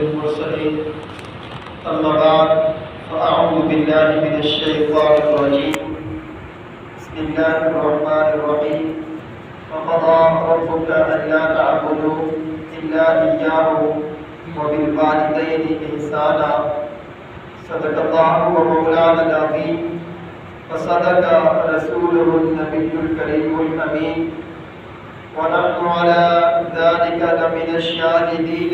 المرسلين أما بعد فأعوذ بالله من الشيطان الرجيم بسم الله الرحمن الرحيم وقضى ربك ألا تعبدوا إلا إياه وبالوالدين إحسانا صدق الله ومولانا العظيم وصدق رسوله النبي الكريم الأمين ونحن على ذلك لمن الشاهدين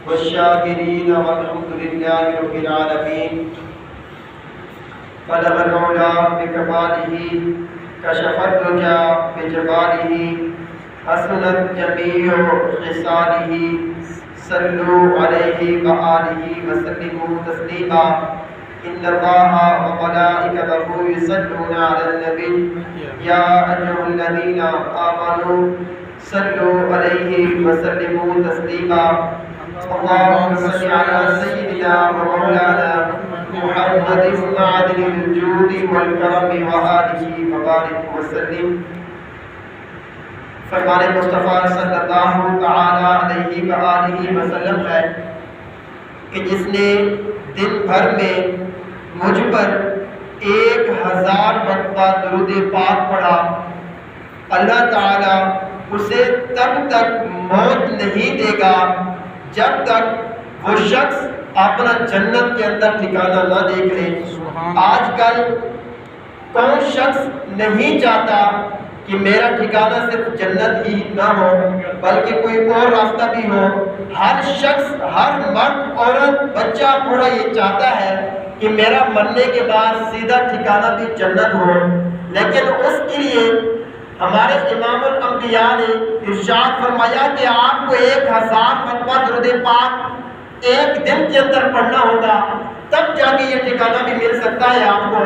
والشاكرين والحمد لله رب العالمين بلغ العلا بكماله كشف الرجا بجماله حسنت جميع خصاله صلوا عليه وآله وسلموا تسليما إن الله وملائكته يصلون على النبي يا أيها الذين آمنوا صلوا عليه وسلموا تسليما اللهم صل على سيدنا ومولانا محمد معدن الجود والكرم وآله وبارك وسلم. فرمان مصطفیٰ صلی اللہ تعالی علیہ وآلہ وسلم ہے کہ جس نے دن بھر میں مجھ پر 1000 مرتبہ درود پاک پڑھا اللہ تعالیٰ اسے تب تک موت نہیں دے گا جب تک وہ شخص اپنا جنت کے اندر ٹھکانہ نہ دیکھ لے. آج کل کون شخص نہیں چاہتا کہ میرا ٹھکانہ صرف جنت ہی نہ ہو بلکہ کوئی اور راستہ بھی ہو. ہر شخص، ہر مرد، عورت، بچہ، بوڑھا یہ چاہتا ہے کہ میرا مرنے کے بعد سیدھا ٹھکانہ بھی جنت ہو. لیکن اس کے لیے ہمارے امام الانبیاء نے ارشاد فرمایا کہ آپ کو 1000 مرتبہ درود پاک ایک دن کے اندر پڑھنا ہوگا تب جا کے یہ ٹھکانہ بھی مل سکتا ہے آپ کو.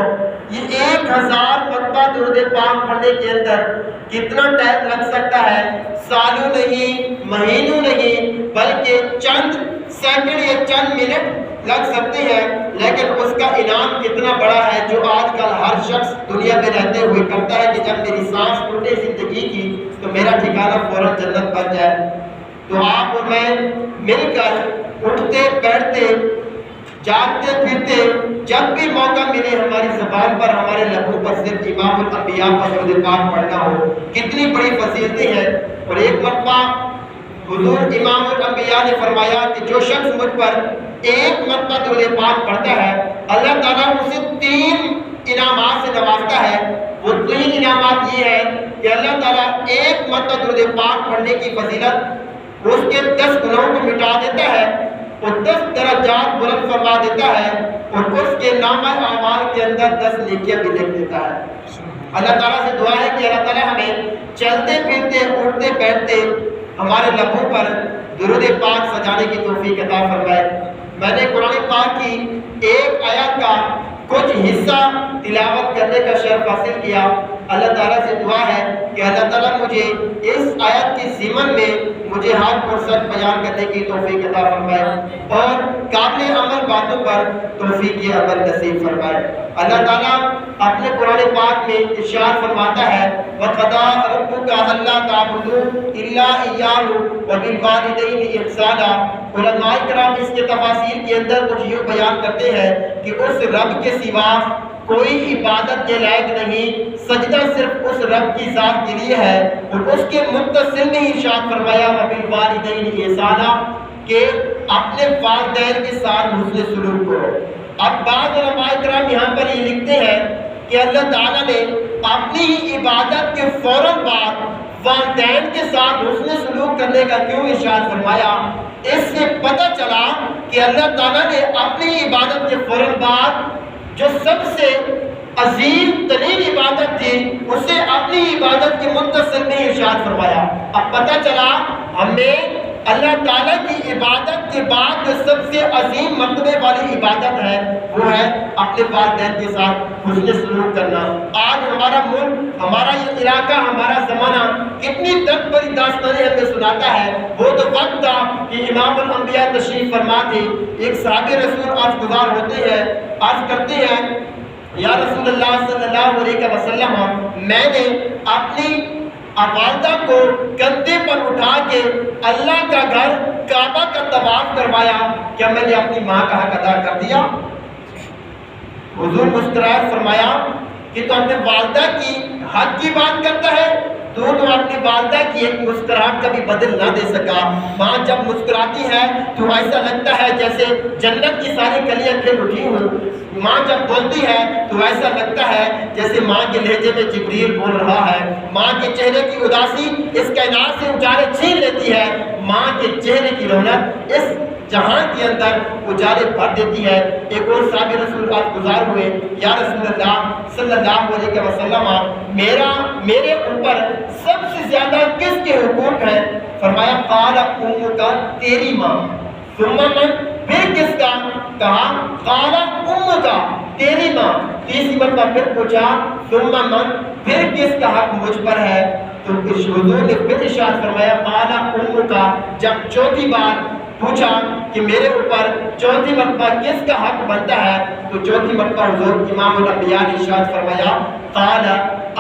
یہ 1000 مرتبہ درود پاک پڑھنے کے اندر کتنا ٹائم لگ سکتا ہے؟ سالوں نہیں، مہینوں نہیں، بلکہ چند سیکنڈ یا چند منٹ لگ سکتے ہیں. لیکن اس کا انعام کتنا بڑا ہے جو آج کل ہر شخص دنیا میں رہتے ہوئے کرتا ہے کہ جب میری سانس ٹوٹے زندگی کی تو میرا ٹھکانہ فوراً جنت بن جائے. تو آپ اور میں مل کر اٹھتے بیٹھتے جاگتے پھرتے جب بھی موقع ملے ہماری زبان پر، ہمارے لبوں پر صرف امام الانبیاء پر درود پاک پڑھنا ہو. کتنی بڑی فضیلتیں ہیں. اور ایک مرتبہ حضور امام الانبیاء نے فرمایا کہ جو شخص مجھ پر 1 مرتبہ درود پاک پڑھتا ہے اللہ تعالیٰ اسے 3 انعامات سے نوازتا ہے. وہ 3 انعامات یہ ہیں کہ اللہ تعالیٰ 1 مرتبہ درود پاک پڑھنے کی فضیلت اس کے 10 گناہوں کو مٹا دیتا ہے اور 10 درجات بلند فرما دیتا ہے اور اس کے نامہ اعمال کے اندر 10 نیکیاں بھی لکھ دیتا ہے. اللہ تعالیٰ سے دعا ہے کہ اللہ تعالیٰ ہمیں چلتے پھرتے اٹھتے بیٹھتے ہمارے لبوں پر درود پاک سجانے کی توفیق عطا فرمائے. میں نے قرآن پاک کی ایک آیت کا کچھ حصہ تلاوت کرنے کا شرف حاصل کیا. اللہ تعالیٰ سے دعا ہے کہ اللہ تعالیٰ مجھے اس آیت کی ضمن میں مجھے حق اور سچ بیان کرنے کی توفیق عطا فرمائے اور قابل عمل باتوں پر توفیق عمل نصیب فرمائے. اللہ تعالیٰ اپنے قرآن پاک میں ارشاد فرماتا ہے وَقَضَىٰ رَبُّكَ أَلَّا تَعْبُدُوا إِلَّا إِيَّاهُ وَبِالْوَالِدَيْنِ إِحْسَانًا. علماء کرام اس کے تفاسیر کے اندر کچھ یوں بیان کرتے ہیں کہ اس رب کے سوا کوئی عبادت کے لائق نہیں، سجدہ صرف اس رب کی ذات کے لیے ہے. اور اس کے متصل میں ارشاد فرمایا وَبِالْوَالِدَيْنِ إِحْسَانًا کہ اپنے والدین کے ساتھ حسن سلوک کرو. اب بعض علماء کرام یہاں پر یہ لکھتے ہیں کہ اللہ تعالیٰ نے اپنی ہی عبادت کے فوراً بعد والدین کے ساتھ حسن سلوک کرنے کا کیوں ارشاد فرمایا؟ اس سے پتہ چلا کہ اللہ تعالیٰ نے اپنی عبادت کے فوراً بعد جو سب سے عظیم ترین عبادت تھی اسے اپنی عبادت کے متصل میں ارشاد فرمایا. اب پتہ چلا ہمیں اللہ تعالیٰ کی عبادت کے بعد جو سب سے عظیم مرتبے والی عبادت ہے وہ ہے اپنے والدین کے ساتھ حسن سلوک کرنا. آج ہمارا ملک، ہمارا یہ علاقہ، ہمارا زمانہ کتنی درد بھری داستانیں ہمیں سناتا ہے. وہ تو وقت تھا کہ امام الانبیاء تشریف فرما تھے. ایک صحابی رسول عرض گزار ہوتے ہیں، عرض کرتے ہیں یا رسول اللہ صلی اللہ علیہ وسلم میں نے اپنی والدہ کو کندھے پر اٹھا کے اللہ کا گھر کعبہ کا طواف کروایا، کیا میں نے اپنی ماں کا حق ادا کر دیا؟ حضور مسکرائے فرمایا کہ تو اپنے والدہ کی حق کی بات کرتا ہے، تو اپنی والدہ کی ایک مسکراہٹ کا بھی بدل نہ دے سکا۔ ماں جب مسکراتی ہے تو ایسا لگتا ہے جیسے جنت کی ساری کلیاں کھل اٹھی ہوں۔ ماں جب بولتی ہے تو ایسا لگتا ہے جیسے ماں کے لہجے میں جبریل بول رہا ہے۔ ماں کے چہرے کی اداسی اس کائنات سے اجالے چھین لیتی ہے، ماں کے چہرے کی رونق اس جہان کے اندر اجالے بھر دیتی ہے۔ ایک اور صحابی رسول آج گزار ہوئے، یا رسول اللہ صلی اللہ علیہ وسلم، میرے اوپر سب سے زیادہ کس کے حقوق ہیں؟ فرمایا قال امک، تیری ماں، ثم من، پھر کس کا؟ کہا قال امک، تیری ماں۔ تیسری مرتبہ پھر پوچھا ثم من، پھر کس کا حق مجھ پر ہے؟ تو حضور نے پھر ارشاد فرمایا قال امک۔ جب چوتھی بار پوچھا کہ میرے اوپر چوتھی مرتبہ کس کا حق بنتا ہے، تو چوتھی مرتبہ حضور امام الانبیاء نے ارشاد فرمایا قال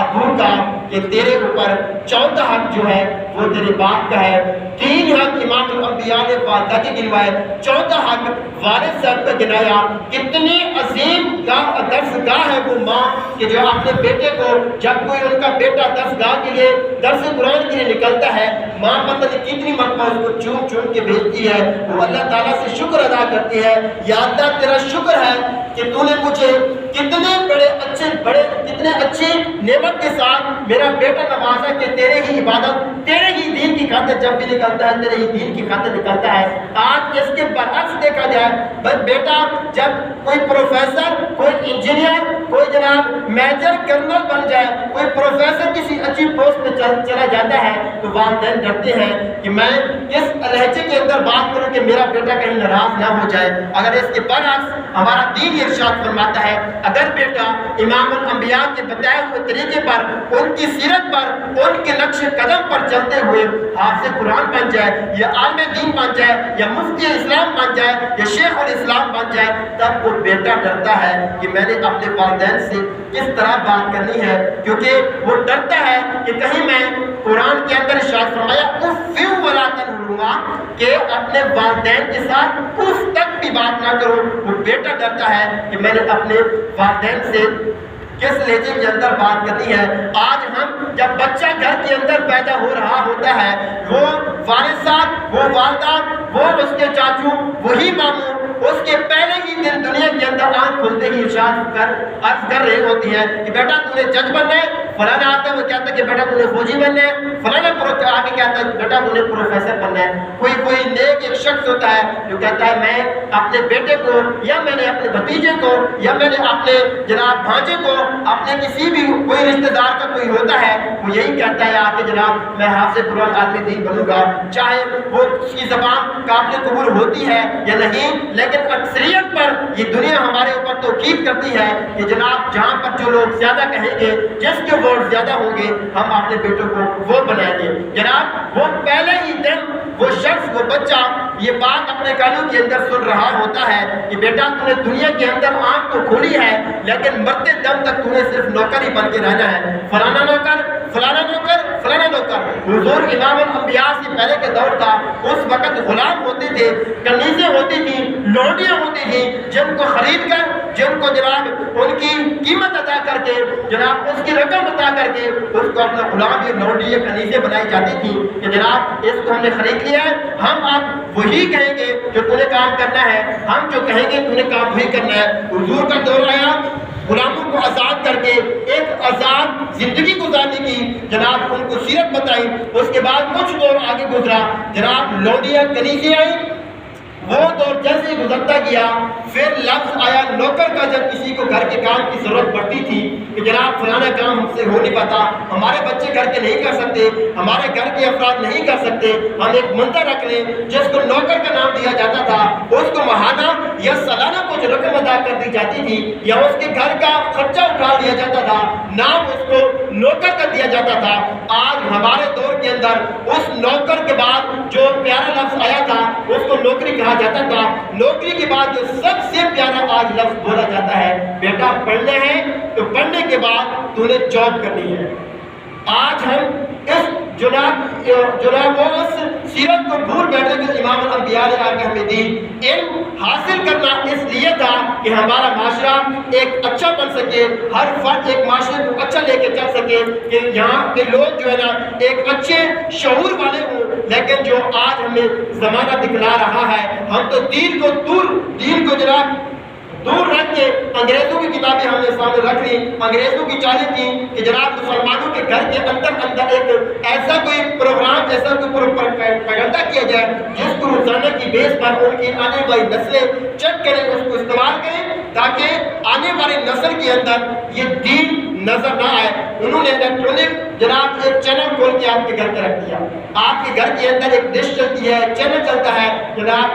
ابو کا، کہ تیرے اوپر چوتھا حق جو ہے وہ تیرے باپ کا ہے۔ تین حق امام الانبیاء نے والدہ کے گنوائے، چوتھا حق والد صاحب کا گنایا۔ کتنی عظیم درسگاہ ہے وہ ماں کہ جو اپنے بیٹے کو، جب کوئی ان کا بیٹا درسگاہ کے لیے، درس قرآن کے لیے نکلتا ہے، ماں پتہ نہیں کتنی مرتبہ اس کو چون چون کے بھیجتی ہے، وہ اللہ تعالیٰ سے شکر ادا کرتی ہے، یا اللہ تیرا شکر ہے کہ تو نے مجھے کتنے کتنے اچھی نعمت کے ساتھ میرا بیٹا نوازا کہ تیرے ہی عبادت، تیرے ہی دین کی خاطر جب بھی نکلتا ہے، تیرے ہی دین کی خاطر نکلتا ہے۔ آج اس کے برعکس دیکھا جائے، بس بیٹا جب کوئی پروفیسر، کوئی انجینئر، کوئی جناب میجر کرنل بن جائے، کوئی پروفیسر کسی اچھی پوسٹ پہ چلا جاتا ہے، تو والدین ڈرتے ہیں کہ میں کس لہجے کے اندر بات کروں کہ میرا بیٹا کہیں ناراض نہ ہو جائے۔ اگر اس کے برعکس ہمارا دین ارشاد فرماتا ہے، اگر بیٹا امام الانبیاء کے بتائے ہوئے طریقے پر، ان کی سیرت پر، ان کے نقش قدم پر چلتے ہوئے حافظ قرآن بن جائے، یا عالم دین بن جائے، یا مفتی اسلام بن جائے، یا شیخ الاسلام بن جائے، تب وہ بیٹا ڈرتا ہے کہ میں نے اپنے والدین سے کس طرح بات کرنی ہے، کیونکہ وہ ڈرتا ہے کہ کہیں میں قرآن کے اندر ارشاد فرمایا اف ولا تنہرہما، کہ اپنے والدین کے ساتھ اف تک بھی بات نہ کرو۔ وہ بیٹا ڈرتا ہے کہ میں نے اپنے والدین سے کس لہجے کے اندر بات کرنی ہے۔ آج ہم جب بچہ گھر کے اندر پیدا ہو رہا ہوتا ہے، وہ والد صاحب، وہ والدہ، وہ اس کے چاچو، وہی ماموں اس کے پہلے ہی دن دنیا کے اندر آنکھ کھلتے ہی ارشاد عرض کر رہی ہوتی ہے کہ بیٹا تو نے جج بننا ہے، فلانا آتا ہے وہ کہتا ہے کہ بیٹا تو نے فوجی بننا ہے، فلانا آگے کہتا ہے بیٹا تو نے پروفیسر بننا ہے۔ کوئی نیک ایک شخص ہوتا ہے جو کہتا ہے میں اپنے بیٹے کو، یا میں نے اپنے بھتیجے کو، یا میں نے اپنے جناب بھانجے کو، اپنے کسی بھی کوئی رشتہ دار کا کوئی ہوتا ہے، وہ یہی کہتا ہے آ کے جناب میں حافظ قرآن عالم دین بنوں گا، چاہے وہ اس کی زبان قابل قبول ہوتی ہے یا نہیں، لیکن اکثریت پر یہ دنیا ہمارے اوپر توقید کرتی ہے کہ جناب جہاں پر جو لوگ زیادہ کہیں گے، جس کے ووٹ زیادہ ہوں گے، ہم اپنے بیٹوں کو وہ بنائیں گے۔ جناب وہ پہلے ہی دن وہ شخص، وہ بچہ یہ بات اپنے کانوں کے اندر سن رہا ہوتا ہے کہ بیٹا تو نے دنیا کے اندر آنکھ تو کھولی ہے، لیکن مرتے دم تک تو نے صرف نوکر ہی بن کے رہنا ہے، فلانا نوکر، فلانا نوکر، فلانا نوکر۔ حضور امام الانبیاء سے پہلے کے دور تھا، اس وقت غلام ہوتے تھے، کنیزیں ہوتی تھیں، لونڈیاں ہوتی تھیں، جن کو خرید کر، جن کو جناب ان کی قیمت ادا کر کے، جناب اس کی رقم ادا کر کے اس کو اپنا غلام یا لونڈی یا کنیزیں بنائی جاتی تھی کہ جناب اس کو ہم نے خرید لیا ہے، ہم اب وہی کہیں گے جو تو نے کام کرنا ہے، ہم جو کہیں گے تو نے کام وہی کرنا ہے۔ حضور کا دور آیا، غلاموں کو آزاد کر کے ایک آزاد زندگی گزارنے کی جناب ان کو سیرت بتائی۔ اس کے بعد کچھ دور آگے گزرا، جناب لونڈیاں کنیزیں آئی، وہ دور جیسے ہی گزرتا گیا، پھر لفظ آیا نوکر کا، جب کسی کو گھر کے کام کی ضرورت پڑتی تھی کہ جناب فلانا کام ہم سے ہو نہیں پاتا، ہمارے بچے گھر کے نہیں کر سکتے، ہمارے گھر کے افراد نہیں کر سکتے، ہم ایک منتر رکھ لیں جس کو نوکر کا نام دیا جاتا تھا، اس کو ماہانہ یا سالانہ کچھ رقم ادا کر دی جاتی تھی، یا اس کے گھر کا خرچہ اٹھا دیا جاتا تھا، نام اس کو نوکر کا دیا جاتا تھا۔ آج ہمارے دور کے اندر اس نوکر کے بعد جو پیارا لفظ آیا تھا اس کو نوکری کہا جاتا تھا، نوکری کے بعد جو سب سے پیارا آج لفظ بولا جاتا ہے بیٹا پڑھنا ہے تو پڑھنے کے بعد تو نے جاب کرنی ہے۔ آج ہم اس جناب وہ اس سیرت کو بھول بیٹھے جو امام الانبیاء نے آ کے ہمیں دی۔ علم حاصل کرنا اس لیے تھا کہ ہمارا معاشرہ ایک اچھا بن سکے، ہر فرد ایک معاشرے کو اچھا لے کے چل سکے، کہ یہاں کے لوگ جو ہے نا ایک اچھے شعور والے ہوں۔ لیکن جو آج ہمیں زمانہ دکھلا رہا ہے، ہم تو دین کو جناب دور رکھ کے انگریزوں کی کتابیں ہم نے سامنے رکھ لی۔ انگریزوں کی چالی تھی کہ جناب مسلمانوں کے گھر کے اندر ایک ایسا کوئی پروگرام، ایسا کوئی پروپیگنڈا کیا جائے جس کو روزانہ کی بیس پر ان کی آنے والی نسلیں چیک کریں، اس کو استعمال کریں، تاکہ آنے والی نسل کے اندر یہ دین نظر نہ آئے۔ انہوں نے الیکٹرانک جناب ایک چینل کھول کے آپ کے گھر کے رکھ دیا۔ آپ کے گھر کے اندر ایک ڈش چلتی ہے، چینل چلتا ہے، جناب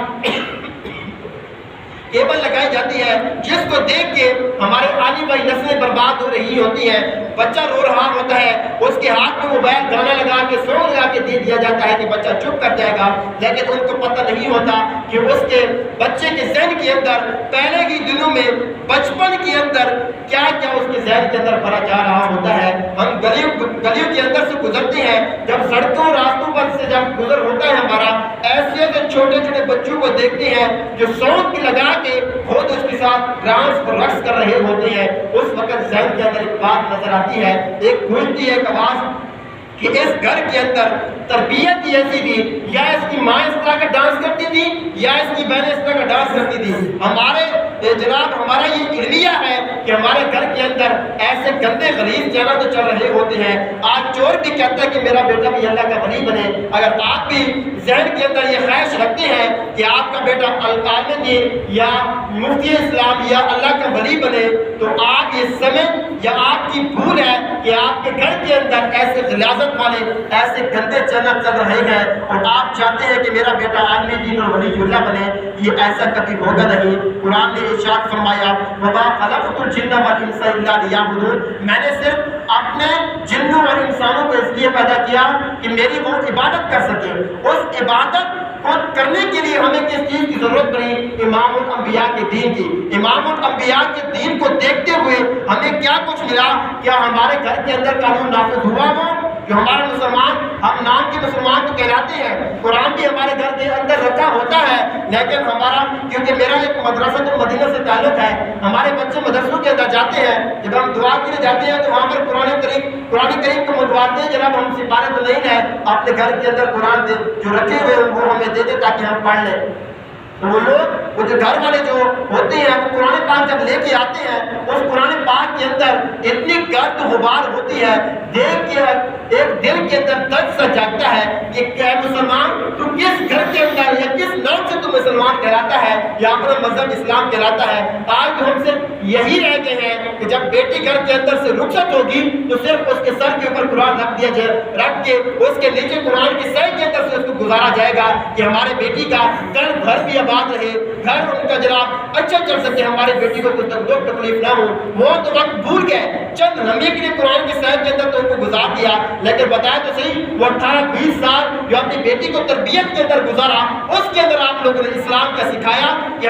کیبل لگائی جاتی ہے، جس کو دیکھ کے ہمارے آنے والی نسلیں برباد ہو رہی ہوتی ہیں۔ بچہ رو رہا ہوتا ہے، اس کے ہاتھ میں موبائل گانا لگا کے سونگ لگا کے دے دیا جاتا ہے کہ بچہ چپ کر جائے گا، لیکن ان کو پتہ نہیں ہوتا کہ اس کے بچے کے ذہن کے اندر پہلے ہی دنوں میں بچپن کے اندر کیا کیا اس کے ذہن کے اندر بھرا جا رہا ہوتا ہے۔ ہم گلیوں کے اندر سے گزرتے ہیں، جب سڑکوں راستوں پر سے جب گزر ہوتا ہے ہمارا، ایسے چھوٹے چھوٹے بچوں کو دیکھتے ہیں جو سونگ لگا کے خود اس کے ساتھ ڈانس اور رقص کر رہے ہوتے ہیں۔ اس وقت ذہن کے اندر ایک بات نظر آتی ہے، ایک گونجتی ہے ایک آواز کہ اس گھر کے اندر تربیت ہی ایسی تھی، یا اس کی ماں اس طرح کا ڈانس کرتی تھی یا اس کی بہنیں اس طرح کا ڈانس کرتی تھی۔ ہمارا یہ علمیہ ہے کہ ہمارے گھر کے اندر ایسے گندے غلیظ چینل تو چل رہے ہوتے ہیں۔ آج چور بھی کہتا ہے کہ میرا بیٹا بھی اللہ کا ولی بنے۔ اگر آپ بھی ذہن کے اندر یہ خواہش رکھتے ہیں کہ آپ کا بیٹا عالم دین یا مفتی اسلام یا اللہ کا ولی بنے، تو آپ یہ سمجھ یا آپ کی بھول ہے کہ آپ کے گھر کے اندر ایسے غلاظت والے ایسے گندے چینل چل رہے ہیں، اور آپ چاہتے ہیں کہ میرا بیٹا عالم دین اور ولی اللہ بنے۔ یہ ایسا کبھی ہوگا نہیں۔ قرآن نے ارشاد فرمایا وَمَا خَلَقْتُ الْجِنَّ وَالْإِنسَ إِلَّا لِيَعْبُدُونِ، میں نے صرف اپنے جنوں اور انسانوں کو اس لیے پیدا کیا کہ میری وہ عبادت کر سکے۔ اس عبادت کو کرنے کے لیے ہمیں کس چیز کی ضرورت پڑی؟ امام الانبیاء کے دین کی۔ امام الانبیاء کے دین کو دیکھتے ہوئے ہمیں کیا کچھ ملا؟ کیا ہمارے گھر کے اندر قانون نافذ ہوا وہ جو ہمارے مسلمان، ہم نام کے مسلمان تو کہلاتے ہیں، قرآن بھی ہمارے گھر کے اندر رکھا ہوتا ہے، لیکن ہمارا کیونکہ میرا ایک مدرسہ المدینہ سے تعلق ہے، ہمارے بچے مدرسوں کے اندر جاتے ہیں، جب ہم دعا کے لیے جاتے ہیں تو وہاں پر قرآن کریم کو منگواتے ہیں، جناب ہم سپارے تو نہیں ہے، اپنے گھر کے اندر قرآن جو رکھے ہوئے ہیں وہ ہمیں دے دے تاکہ ہم پڑھ لیں۔ تو وہ لوگ، وہ جو گھر والے جو ہوتے ہیں، وہ قرآن پاک جب لے کے آتے ہیں، اس قرآن پاک کے اندر اتنی گرد غبار ہوتی ہے، دیکھ کے ایک دل کے اندر درد سا جاگتا ہے کہ کیا مسلمان تو کس گھر کے اندر یا کس نام سے تو مسلمان کہلاتا ہے یا اپنا مذہب اسلام کہلاتا ہے۔ آج ہم صرف یہی رہ گئے ہیں کہ جب بیٹی گھر کے اندر سے رخصت ہوگی تو صرف اس کے سر کے اوپر قرآن رکھ دیا جائے، رکھ کے اس کے نیچے قرآن کی سہ کے اندر سے اس کو گزارا جائے گا کہ ہمارے بیٹی کا گھر بھی آباد رہے، گھر ان کا جناب اچھا چل سکے، ہماری بیٹی کو کوئی تکلیف نہ ہو۔ وہ تو وقت بھول گئے، چند لمحے کے لیے قرآن کی سہ کے اندر تو ان کو گزار دیا، لیکن بتایا تو صحیح وہ 18-20 سال جو اپنی بیٹی کو تربیت کے اندر گزارا، اس کے اندر آپ لوگوں نے اسلام کا سکھایا کہ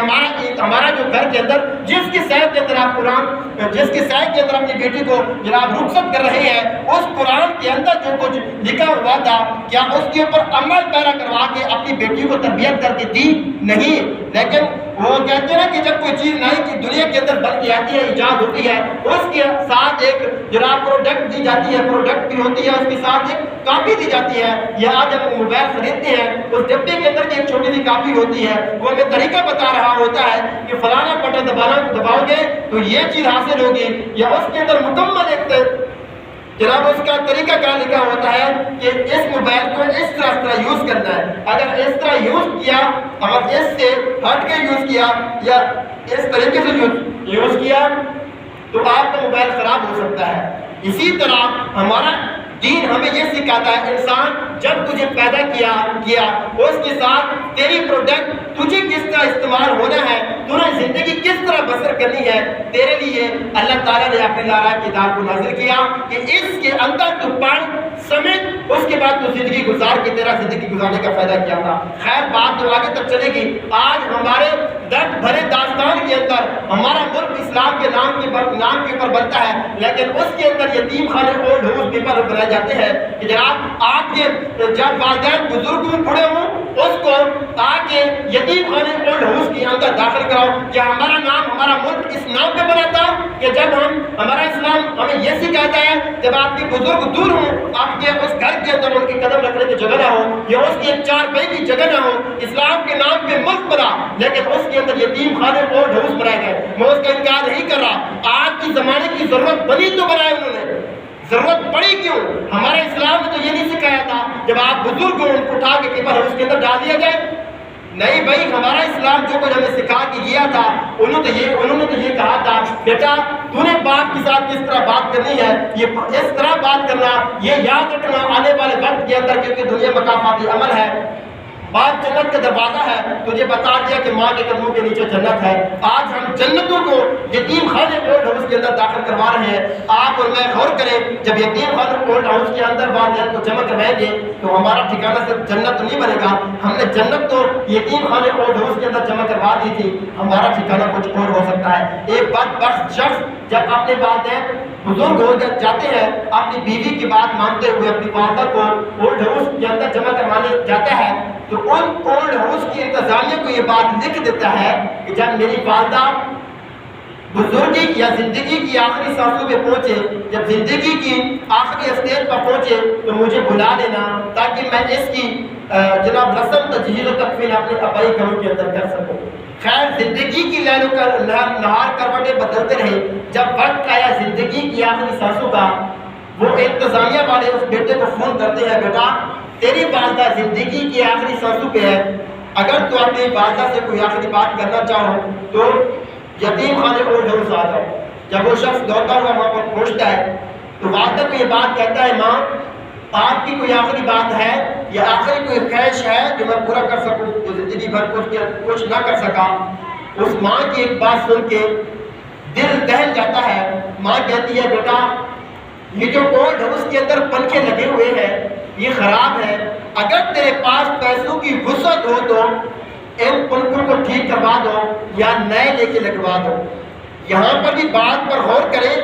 ہمارا جو گھر کے اندر جس کی سہ کے اندر آپ قرآن، جس کی سہ کے اندر اپنی بیٹی کو جناب رخصت کر رہے ہیں، اس قرآن کے اندر جو کچھ لکھا ہوا تھا کیا اس کے اوپر عمل پیرا کروا کے اپنی بیٹی کو تربیت کر کے دی؟ نہیں۔ لیکن وہ کہتے ہیں کہ جب کوئی چیز نئی کی دنیا کے اندر بن کے آتی ہے، ایجاد ہوتی ہے، اس کے ساتھ ایک جناب پروڈکٹ دی جاتی ہے، پروڈکٹ بھی ہوتی ہے، اس کے ساتھ ایک کاپی دی جاتی ہے۔ یا آج ہم موبائل خریدتے ہیں، اس ڈبے کے اندر ایک چھوٹی سی کاپی ہوتی ہے، وہ ہمیں طریقہ بتا رہا ہوتا ہے کہ فلانا بٹن دباؤ گے تو یہ چیز حاصل ہوگی، یا اس کے اندر مکمل ایک جناب اس کا طریقہ کیا لکھا ہوتا ہے کہ اس موبائل کو اس طرح یوز کرنا ہے، اگر اس طرح یوز کیا، اگر اس سے ہٹ کے یوز کیا یا اس طریقے سے یوز کیا تو آپ کا موبائل خراب ہو سکتا ہے۔ اسی طرح ہمارا دین ہمیں یہ سکھاتا ہے انسان جب تجھے پیدا کیا اس کے ساتھ تیری پروڈکٹ تجھے کس طرح استعمال ہونا ہے، تمہیں زندگی کس طرح بسر کرنی ہے، تیرے لیے اللہ تعالیٰ نے اپنے لارا کتاب کو نازل کیا کہ اس کے اندر تو پڑھ سمجھ، اس کے بعد تو زندگی گزار کے تیرا زندگی گزارنے کا فائدہ کیا تھا۔ خیر بات تو آگے تک چلے گی۔ آج ہمارے درد بھرے داستان کے اندر ہمارا ملک اسلام کے نام کے اوپر بنتا ہے، لیکن اس کے اندر یتیم خانے اولڈ ہاؤس پیپر بنائے جاتے ہیں کہ جناب آپ کے جب والدین بزرگ پڑے ہوں اس کو تاکہ یتیم خانے اولڈ ہاؤس کے اندر داخل کراؤ۔ کیا ہمارا نام ہمارا ملک اس نام پہ بنا تھا کہ جب ہمارا اسلام ہمیں یہ سکھاتا ہے جب آپ کے بزرگ دور ہوں، آپ کے اس گھر کے اندر ان کی قدم رکھنے کی جگہ نہ ہو یا اس کی ایک چار پائی کی جگہ نہ ہو، اسلام کے نام پہ ملک بنا لیکن اس کے اندر یتیم خانے اولڈ ہاؤس بنائے گئے۔ میں اس کا انکار نہیں کر رہا، آج کی زمانے کی ضرورت بنی تو بنائے انہوں نے، ضرورت پڑی کیوں؟ ہمارے اسلام نے تو یہ نہیں سکھایا تھا جب آپ بزرگ ہوں ان کو اٹھا کے پیپر ہاؤس کے اندر ڈال دیا جائے۔ نہیں بھائی، ہمارا اسلام جو کچھ ہمیں سکھا کے گیا تھا انہوں نے تو یہ کہا تھا بیٹا تو نے باپ کے ساتھ کس طرح بات کرنی ہے، یہ اس طرح بات کرنا، یہ یاد رکھنا آنے والے وقت کے اندر، کیونکہ دنیا مقاماتی عمل ہے، باپ جنت کا دروازہ ہے، تجھے بتا دیا کہ ماں کے قدموں کے نیچے جنت ہے۔ آج ہم جنتوں کو یتیم خانے اولڈ ہاؤس کے اندر داخل کروا رہے ہیں۔ آپ اور میں غور کریں، جب یتیم خانے اولڈ ہاؤس کے اندر والدین کو جمع کروائیں گے تو ہمارا ٹھکانہ صرف جنت نہیں بنے گا۔ ہم نے جنت تو یتیم خانے اولڈ ہاؤس کے اندر جمع کروا دی تھی، ہمارا ٹھکانہ کچھ اور ہو سکتا ہے۔ ایک بدبخت شخص جب اپنے والدین بزرگ ہو جاتے ہیں، اپنی بیوی کی بات مانتے ہوئے اپنی والدہ کو اولڈ ہاؤس کے اندر جمع کروانے جاتا ہے تو ان اولڈ ہاؤس کی انتظامیہ کو یہ بات لکھ دیتا ہے کہ جب میری والدہ بزرگی یا زندگی کی آخری سانسوں پہ پہنچے، جب زندگی کی آخری اسٹیج پر پہنچے تو مجھے بلا لینا تاکہ میں اس کی جناب رسم تجہیز و تکفین اپنے آبائی گھروں کے اندر کر سکوں۔ خیر، زندگی کی لہروں کا نہار کروٹیں بدلتے رہے، جب وقت آیا زندگی کی آخری سانسوں کا، وہ انتظامیہ والے اس بیٹے کو فون کرتے ہیں، بیٹا تیری والدہ زندگی کی آخری سانسوں پہ ہے، اگر تو اپنی والدہ سے کوئی آخری بات کرنا چاہو تو یتیم خانے اولڈ ہاؤس آ جاؤ۔ جب وہ شخص دوڑتا ہوا وہاں پر پہنچتا ہے تو والدہ کو یہ بات کہتا ہے، ماں آپ کی کوئی آخری بات ہے یا آخری کوئی خواہش ہے جو میں پورا کر سکوں، تو زندگی بھر کچھ نہ کر سکا۔ اس ماں کی ایک بات سن کے دل دہل جاتا ہے۔ ماں کہتی ہے، بیٹا یہ جو اولڈ ہاؤس کے اندر پنکھے لگے ہوئے ہیں یہ خراب ہے، اگر تیرے پاس پیسوں کی وسعت ہو تو ان پنکھوں کو ٹھیک کروا دو یا نئے لے کے لگوا دو۔ یہاں پر بھی بات پر غور کریں،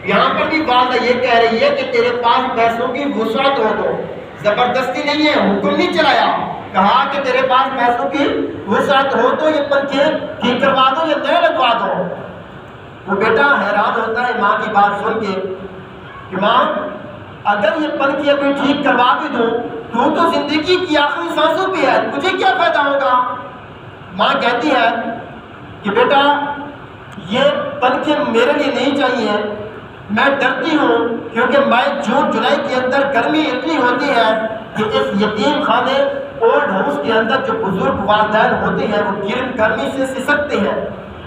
یہاں پر بھی والدہ یہ کہہ رہی ہے کہ تیرے پاس پیسوں کی وسعت ہو تو، زبردستی نہیں ہے، حکم نہیں چلایا، کہا کہ تیرے پاس پیسوں کی وسعت ہو تو یہ پنکھے ٹھیک کروا دو یا نئے لگوا دو۔ وہ بیٹا حیران ہوتا ہے ماں کی بات سن کے کہ ماں اگر یہ پنکھے کوئی ٹھیک کروا بھی دوں تو زندگی کی آخری سانسوں پہ ہے، مجھے کیا فائدہ ہوگا؟ ماں کہتی ہے کہ بیٹا یہ پنکھے میرے لیے نہیں چاہیے، میں ڈرتی ہوں کیونکہ جون جولائی کے اندر گرمی اتنی ہوتی ہے کہ اس یتیم خانے اولڈ ہاؤس کے اندر جو بزرگ والدین ہوتے ہیں وہ گرمی سے سسکتے ہیں۔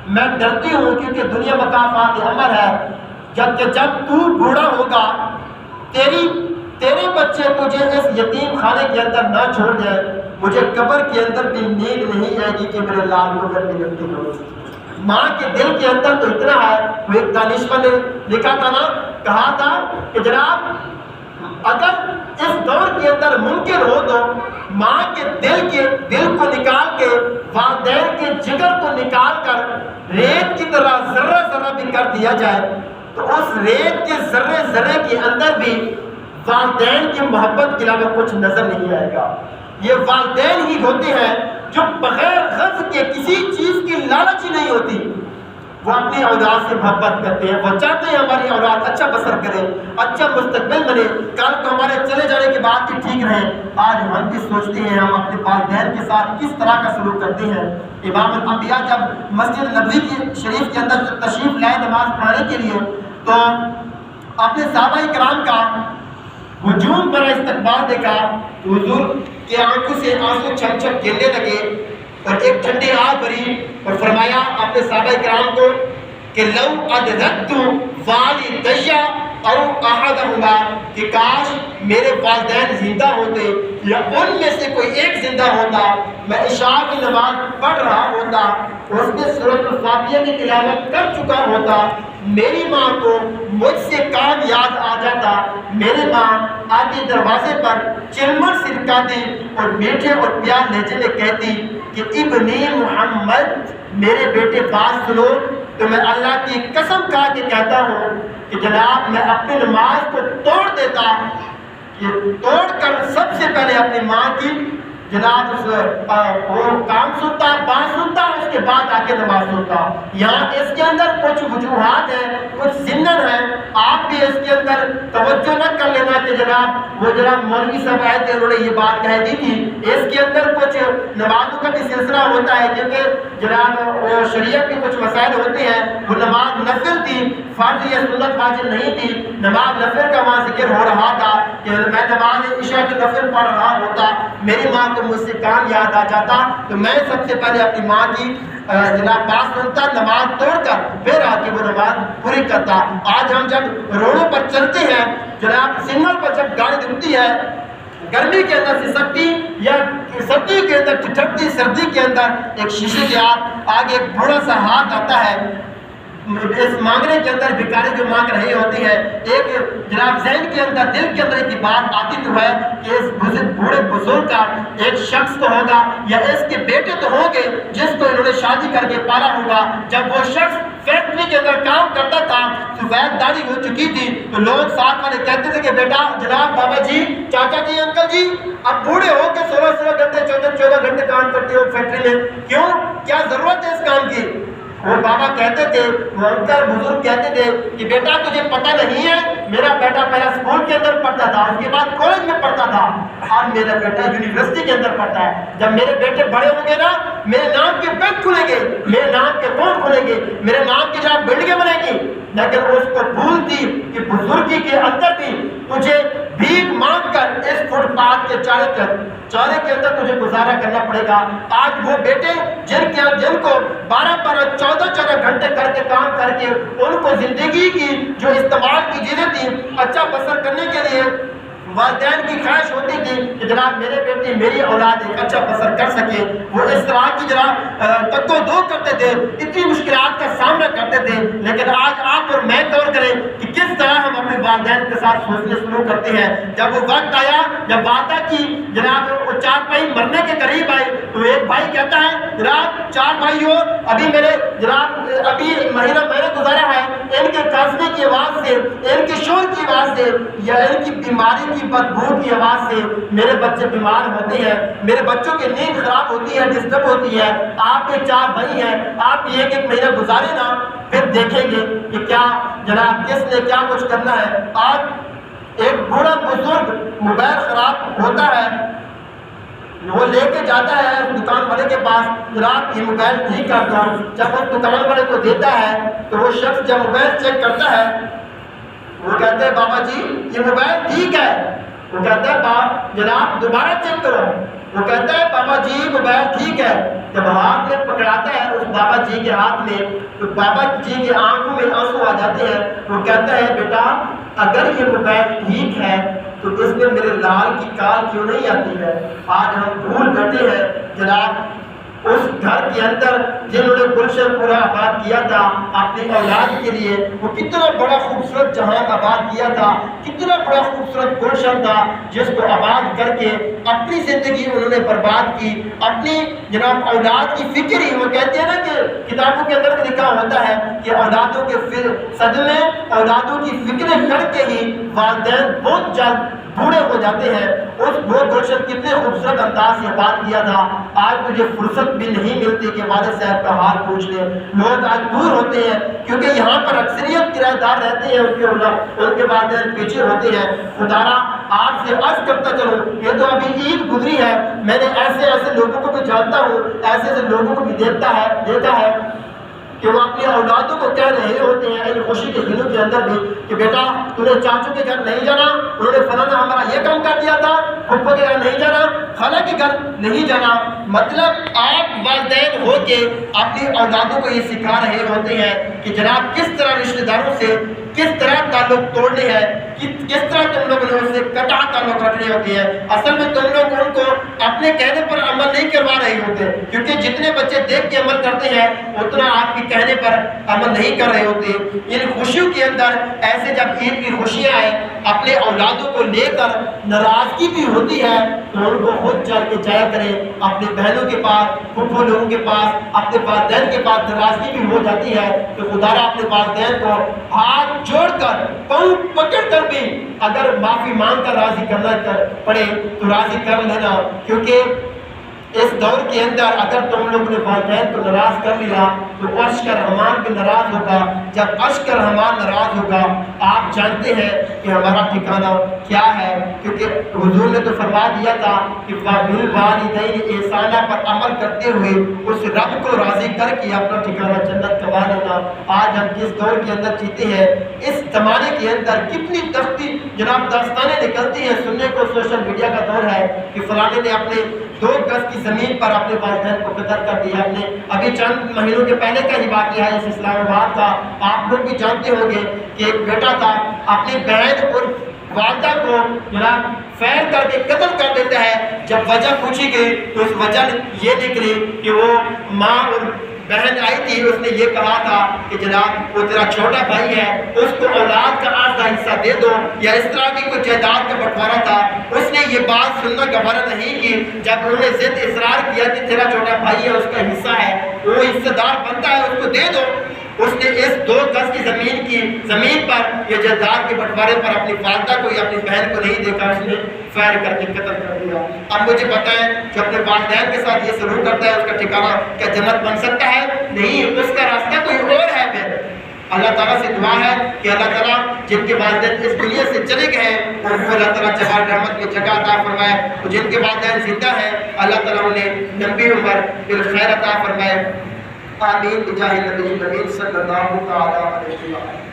میں ڈرتی ہوں کیونکہ دنیا مقامات عمر ہے، جب تو بوڑھا ہوگا تیرے بچے تجھے اس یتیم خانے کے اندر نہ چھوڑ جائے، مجھے قبر کے اندر بھی نیند نہیں آئے گی کہ میرے لال کو گرمی لگتی ہو۔ ماں کے دل کے اندر تو اتنا ہے، وہ ایک دانشور نے لکھا تھا نا، کہا تھا کہ جناب اگر اس دور کے اندر ممکن ہو تو ماں کے دل کو نکال کے والدین کے جگر کو نکال کر ریت کی طرح ذرہ ذرہ بھی کر دیا جائے تو اس ریت کے ذرے ذرے کے اندر بھی والدین کی محبت کے علاوہ کچھ نظر نہیں آئے گا۔ یہ والدین ہی ہوتے ہیں جو بغیر غرض کے کسی چیز کی لالچ ہی نہیں ہوتی، وہ اپنی اولاد سے محبت کرتے ہیں، وہ چاہتے ہیں ہماری اولاد اچھا بسر کرے، اچھا مستقبل بنے، کل کو ہمارے چلے جانے کے بعد بھی ٹھیک رہے۔ آج ہم بھی سوچتے ہیں ہم اپنے والدین کے ساتھ کس طرح کا سلوک کرتے ہیں۔ امام الانبیاء جب مسجد نبوی کی شریف کے اندر تشریف لائے نماز پڑھانے کے لیے تو اپنے صحابہ کرام کا ہجوم پر استقبال دیکھا تو حضور کے آنکھوں سے آنسو چھم چھم گرنے لگے اور ایک ٹھنڈی آہ بھری اور فرمایا اپنے صحابہ کرام کو کہ لو ادرکت والدی او احدہما، کہ کاش میرے والدین زندہ ہوتے یا ان میں سے کوئی ایک زندہ ہوتا، میں عشاء کی نماز پڑھ رہا ہوتا، اس میں سورۃ الفاتحہ کی تلاوت کر چکا ہوتا، میری ماں کو مجھ سے کام یاد آ جاتا، میری ماں آگے دروازے پر چلمر سرکاتی اور میٹھے اور پیار لہجے میں کہتی کہ ابنی محمد میرے بیٹے بات سنو، تو میں اللہ کی قسم کھا کے کہتا ہوں کہ جناب میں اپنی نماز کو توڑ دیتا، کہ توڑ کر سب سے پہلے اپنی ماں کی جناب وہ کام سنتا، بات سنتا، اس کے بعد آ کے نماز سنتا۔ یہاں اس کے اندر کچھ وجوہات ہیں، کچھ ضمن ہیں، آپ بھی اس کے اندر توجہ نہ کر لینا کہ جناب وہ جناب مولوی صاحب آئے تھے انہوں نے یہ بات کہہ دی تھی۔ اس کے اندر کچھ نمازوں کا بھی سلسلہ ہوتا ہے، کیونکہ جناب وہ شریعت کے کچھ مسائل ہوتے ہیں، وہ نماز نفل تھی، فرض یا سنت واجب نہیں تھی، نماز نفل کا وہاں ذکر ہو رہا تھا کہ میں نماز عشاء کی نفل پڑھ رہا ہوتا، میری ماں کو مجھ سے کام یاد آ جاتا تو میں سب سے پہلے اپنی ماں کی جناب بات سنتا، نماز توڑ کر پھر آ کے وہ نماز پوری کرتا۔ آج ہم جب روڈوں پر چلتے ہیں، جناب سگنل پر جب گاڑی رکتی ہے، گرمی کے اندر سسکتی یا سردی کے اندر ٹھٹھکتی سردی کے اندر ایک شیشے کے آگے ایک بڑا سا ہاتھ آتا ہے، اس مانگنے کے اندر بھکاری جو مانگ رہے ہوتے ہیں، ایک جناب ذہن کے اندر دل کے اندر کی بات آتی تو ہے کہ اس بوڑھے بزرگ کا ایک شخص تو ہوگا یا اس کے بیٹے تو ہوں گے جس کو انہوں نے شادی کر کے پالا ہوگا۔ جب وہ شخص فیکٹری کے اندر کام کرتا تھا، سفید داڑھی ہو چکی تھی، تو لوگ ساتھ والے کہتے تھے کہ بیٹا جناب بابا جی، چاچا جی، انکل جی، اب بوڑھے ہو کے 16 گھنٹے 14 گھنٹے کام کرتے ہو فیکٹری میں، کیوں؟ کیا ضرورت ہے اس کام کی؟ وہ بابا کہتے تھے، وہ انکل بزرگ کہتے تھے کہ بیٹا تجھے پتہ نہیں ہے، میرا بیٹا پہلا اسکول کے اندر پڑھتا تھا، اس کے بعد کالج میں پڑھتا تھا، اب میرا بیٹا یونیورسٹی کے اندر پڑھتا ہے۔ جب میرے بیٹے بڑے ہوں گے نا، میرے نام کے بینک کھلیں گے، میرے نام کے اکاؤنٹ کھلیں گے، میرے نام کی جہاں بلڈنگیں بنیں گی۔ لیکن اس کو بھولتی کہ بزرگی کے اندر بھی تجھے بھیک مانگ کر اس فٹ پاتھ کے چارے کے اندر تجھے گزارا کرنا پڑے گا۔ آج وہ بیٹے جن کو 12 14 گھنٹے کر کے کام کر کے ان کو زندگی کی جو استعمال کی چیزیں تھیں اچھا بسر کرنے کے لیے والدین کی خواہش ہوتی تھی کہ جناب میرے بیٹے میری اولاد ایک اچھا بسر کر سکے، وہ اس طرح کی جناب تک و دو کرتے تھے، اتنی مشکلات کا سامنا کرتے تھے۔ لیکن آج آپ اور میں غور کریں کہ کس طرح ہم اپنے والدین کے ساتھ سوچنے شروع کرتے ہیں۔ جب وہ وقت آیا، جب وعدہ کی جناب وہ 4 بھائی مرنے کے قریب آئے، تو ایک بھائی کہتا ہے جناب 4 بھائی ہو، ابھی میرے جناب ابھی مہینہ میں نے گزارا ہے، ان کے کھانسنے کی آواز سے، ان کے شور کی آواز سے یا ان کی بیماری کی بدبو کی آواز سے میرے بچے بیمار ہوتے ہیں، میرے بچوں کی نیند خراب ہوتی ہے، ڈسٹرب ہوتی ہے۔ آپ کے 4 بھائی ہیں، آپ ایک مہینہ گزارے نا، پھر دیکھیں گے کہ کیا جناب کس نے کیا کچھ کرنا ہے۔ آج ایک بوڑھا بزرگ موبائل خراب ہوتا ہے، وہ لے کے جاتا ہے دکان والے کے پاس، جناب یہ موبائل ٹھیک کر دو۔ جب وہ دکان والے کو دیتا ہے تو وہ شخص جب موبائل چیک کرتا ہے، وہ کہتے ہیں بابا جی یہ موبائل ٹھیک ہے، وہ کہتا ہے جناب دوبارہ چیک کرو، وہ کہتا ہے بابا جی موبائل ٹھیک ہے۔ جب ہاتھ میں پکڑاتا ہے اس بابا جی کے ہاتھ میں، تو بابا جی کی آنکھوں میں آنسو آ جاتے ہیں۔ وہ کہتا ہے بیٹا اگر یہ موبائل ٹھیک ہے تو اس میں میرے لال کی کال کیوں نہیں آتی ہے؟ آج ہم بھول بیٹھے ہیں جناب اس گھر کے اندر جنہوں نے گلشن پورا آباد کیا تھا اپنی اولاد کے لیے، وہ کتنا بڑا خوبصورت جہاں آباد کیا تھا، کتنا بڑا خوبصورت گلشن تھا جس کو آباد کر کے اپنی زندگی انہوں نے برباد کی، اپنی جناب اولاد کی فکر ہی، وہ کہتے ہیں نا کہ کتابوں کے اندر لکھا ہوتا ہے کہ اولادوں کے صدمے، اولادوں کی فکریں کر کے ہی والدین بہت جلد بوڑھے ہو جاتے ہیں۔ اس وہ گلشن کتنے خوبصورت انداز سے بات کیا تھا، آج مجھے فرصت بھی نہیں ملتی کہ والد صاحب کا حال پوچھ لیں۔ لوگ آج دور ہوتے ہیں کیونکہ یہاں پر اکثریت کرایہ دار رہتے ہیں، ان کے والدین پیچھے ہوتے ہیں۔ خدارا آپ سے عرض کرتا چلوں، یہ تو ابھی عید گزری ہے، میں نے ایسے لوگوں کو بھی جانتا ہوں، ایسے لوگوں کو بھی دیکھا ہے کہ وہ اپنی اولادوں کو کہہ رہے ہوتے ہیں ان خوشی کے دنوں کے اندر بھی کہ بیٹا تو نے چاچو کے گھر نہیں جانا، انہوں نے فلانا ہمارا یہ کام کر دیا تھا، پھپھو کے گھر نہیں جانا، خالہ کے گھر نہیں جانا۔ مطلب آپ والدین ہو کے اپنی اولادوں کو یہ سکھا رہے ہوتے ہیں کہ جناب کس طرح رشتہ داروں سے کس طرح تعلق توڑنے ہیں، کس طرح تم لوگوں نے اس سے قطع تعلق رکھنے ہوتے ہیں. اصل میں تم لوگ ان کو اپنے کہنے پر عمل نہیں کروا رہے ہوتے, کیونکہ جتنے بچے دیکھ کے عمل کرتے ہیں اتنا آپ کے کہنے پر عمل نہیں کر رہے ہوتے. ان خوشیوں کے اندر ایسے جب عید کی خوشیاں آئیں, اپنے اولادوں کو لے کر ناراضگی بھی ہوتی ہے تو ان کو خود چل کے جایا کریں اپنے بہنوں کے پاس, پھپھو لوگوں کے پاس, اپنے والدین کے پاس. ناراضگی بھی ہو جاتی ہے تو خدا را اپنے والدین کو ہاتھ جوڑ کر, پاؤں پکڑ کر بھی اگر معافی مانگ کر راضی کرنا پڑے تو راضی کر لینا. کیونکہ اس دور کے اندر اگر تم لوگ نے والدین کو ناراض کر لیا تو عرش کا رحمان بھی ناراض ہوگا. جب عرش کا رحمان ناراض ہوگا, آپ جانتے ہیں کہ ہمارا ٹھکانہ کیا ہے, کیونکہ حضور نے تو فرما دیا تھا کہ بالوالدین احسانہ پر عمل کرتے ہوئے اس رب کو راضی کر کے اپنا ٹھکانہ جنت کما لینا. آج ہم جس دور کے اندر جیتے ہیں, اس زمانے کے اندر کتنی تختی جناب داستانیں نکلتی ہیں سننے کو. سوشل میڈیا کا دور ہے کہ فلانے نے اپنے 2 گز کی زمین پر اپنے والدین کو قتل کر دیا. اپنے ابھی چند مہینوں کے پہلے کا ہی واقعہ ہے اس اسلام آباد کا. آپ لوگ بھی جانتے ہوں گے کہ ایک بیٹا تھا اپنی بہن اور والدہ کو جناب فیر کر کے قتل کر دیتا ہے. جب وجہ پوچھی گئی تو اس وجہ یہ نکلی کہ وہ ماں اور بہن آئی تھی, اس نے یہ کہا تھا کہ جناب وہ تیرا چھوٹا بھائی ہے, اس کو اولاد کا آدھا حصہ دے دو, یا اس طرح کی کوئی جائیداد کا بٹوارا تھا. اس نے یہ بات سننا گوارا نہیں کی. جب انہوں نے ضد اصرار کیا کہ تیرا چھوٹا بھائی ہے, اس کا حصہ ہے, وہ حصہ دار بنتا ہے, اس کو دے دو, اس نے اس 2 گز کی زمین پر یہ جائیداد کے بٹوارے پر اپنی والدہ کو یا اپنی بہن کو نہیں دیکھا, اس نے فائر کر کے قتل کر دیا. اب مجھے بتائیں جو اپنے والدین کے ساتھ یہ سلوک کرتا ہے اس کا ٹھکانہ کیا جنت بن سکتا ہے؟ نہیں, اس کا راستہ کوئی اور ہے. پھر اللہ تعالیٰ سے دعا ہے کہ اللہ تعالیٰ جن کے والدین اس دنیا سے چلے گئے ہیں ان کو اللہ تعالیٰ جوال رحمت میں جگہ عطا فرمائے, اور جن کے والدین زندہ ہیں اللہ تعالیٰ انہیں لمبی عمر بالخیر عطا فرمائے. آمین بجاہ نبی صلی اللہ تعالیٰ علیہ وسلم.